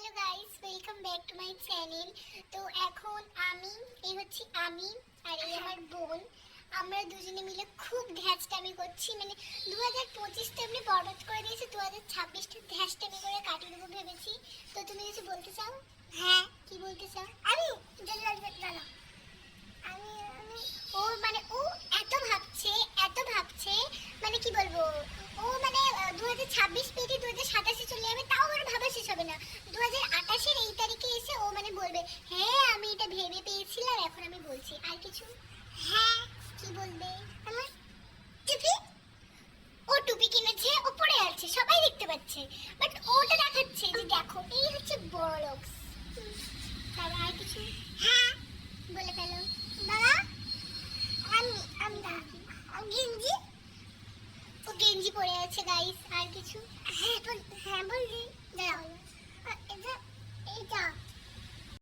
Hello guys, welcome back to my channel. তো এখন আমি আর এই আমার বোন, আমরা দুজনে মিলে খুব ধ্যাচটামি করছি। মানে 2025টা এমনি বরবাদ করে দিয়েছি, 2026টা ধ্যাচটামি করে কাটিয়ে দেবো ভেবেছি। তো তুমি কিছু বলতে চাও? হ্যাঁ, কি বলতে চাও? আমি জানা আমি আমি ও মানে ও এত ভাবছে মানে কি বলবো, ও মানে 2026 পেরিয়ে 2027 চলে যাবে, তাও ওর ভাবা শেষ হবে না। 2028-এর এই তারিখে এসে ও মানে বলবে হ্যাঁ আমি এটা ভেবে পেয়েছিলাম, এখন আমি বলছি। আর কিছু? হ্যাঁ, কি বলবে?